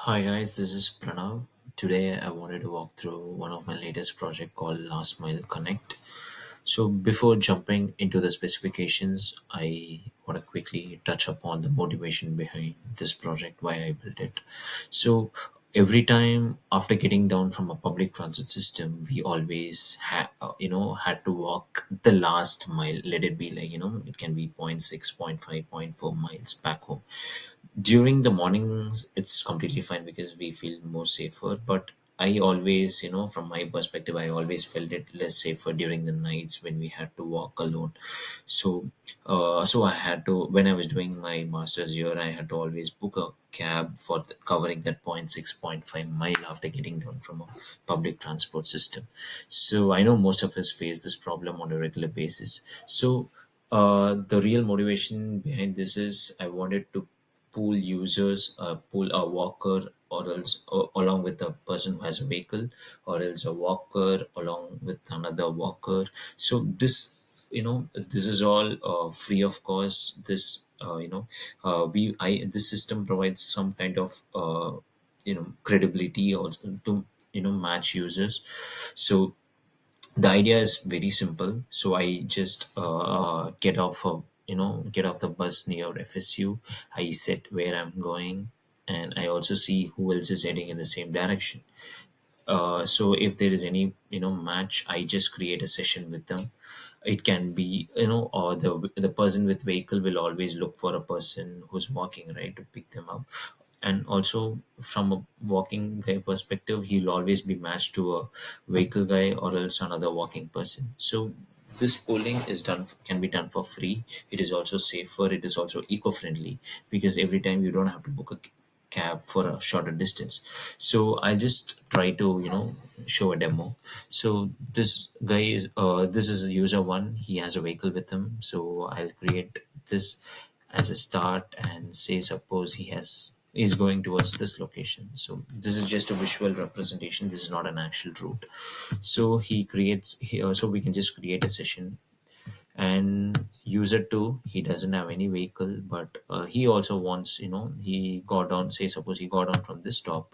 Hi guys, this is Pranav. Today I wanted to walk through one of my latest project called LastMile-Connect. So before jumping into the specifications, I want to quickly touch upon the motivation behind this project, why I built it. So every time after getting down from a public transit system, we always had to walk the last mile. Let it be like it can be point 0.6, point 0.5, point 0.4 miles back home. During the mornings it's completely fine because we feel more safer, but I always, from my perspective, I always felt it less safer during the nights when we had to walk alone. So I had to, when I was doing my master's year, I had to always book a cab for covering that point 0.6, point 0.5 mile after getting down from a public transport system. So I know most of us face this problem on a regular basis. The real motivation behind this is I wanted to pool users, pool a walker, or else along with a person who has a vehicle, or else a walker along with another walker. So this is all free of cost. This we I this system provides some kind of credibility also to match users. So the idea is very simple. So I just get off the bus near FSU. I set where I'm going, and I also see who else is heading in the same direction. So if there is any match, I just create a session with them. It can be, or the person with vehicle will always look for a person who's walking, right, to pick them up. And also from a walking guy perspective, he'll always be matched to a vehicle guy or else another walking person. So this polling is done, can be done for free. It is also safer, it is also eco-friendly, because every time you don't have to book a cab for a shorter distance. So I just try to show a demo. So this is user one. He has a vehicle with him, so I'll create this as a start and say suppose he's going towards this location. So this is just a visual representation, this is not an actual route. So he creates here, so we can just create a session. And user 2, he doesn't have any vehicle, but he also wants, he got on, say suppose he got on from this stop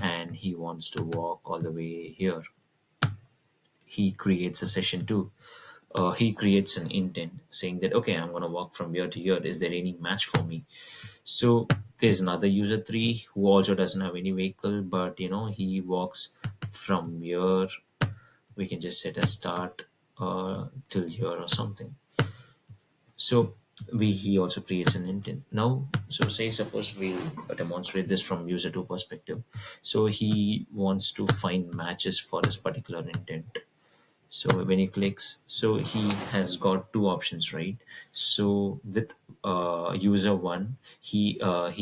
and he wants to walk all the way here. He creates a session 2. He creates an intent saying that, okay, I'm going to walk from here to here, is there any match for me? So there's another user 3 who also doesn't have any vehicle, but he walks from here. We can just set a start till here or something. So he also creates an intent now. So say suppose we'll demonstrate this from user 2 perspective. So he wants to find matches for this particular intent. So when he clicks, so he has got two options, right? So with user one, he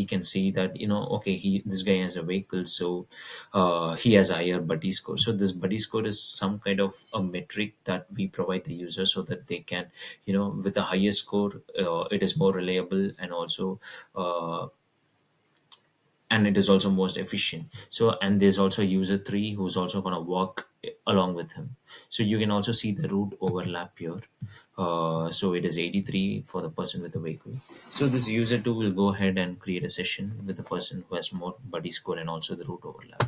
can see that, okay, this guy has a vehicle, so he has a higher buddy score. So this buddy score is some kind of a metric that we provide the user so that they can, with the highest score, it is more reliable, uh, and it is also most efficient. So, and there's also user 3 who's also going to walk along with him. So you can also see the route overlap here. So it is 83 for the person with the vehicle. So this user 2 will go ahead and create a session with the person who has more buddy score and also the route overlap.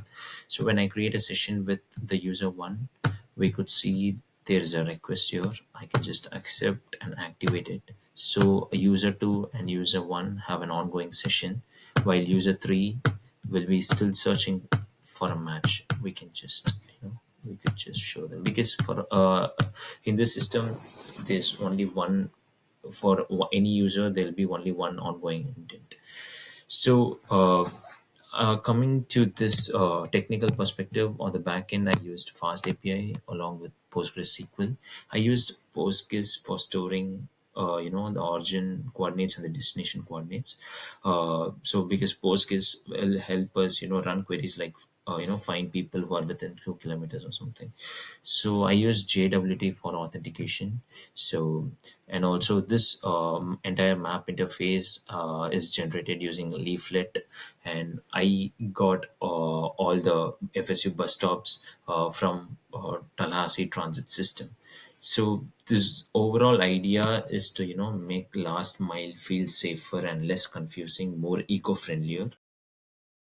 So when I create a session with the user 1, we could see there's a request here. I can just accept and activate it. So a user 2 and user 1 have an ongoing session, while user 3 will be still searching for a match. We can just, we could just show them, because for in this system there's only one, for any user there'll be only one ongoing intent. So coming to this technical perspective, on the back end, I used Fast API along with PostgreSQL. I used PostGIS for storing, the origin coordinates and the destination coordinates. So because PostGIS will help us, run queries like, find people who are within 2 kilometers or something. So I use JWT for authentication. So, and also this entire map interface is generated using leaflet, and I got all the FSU bus stops from Tallahassee transit system. So this overall idea is to make last mile feel safer and less confusing, more eco-friendlier.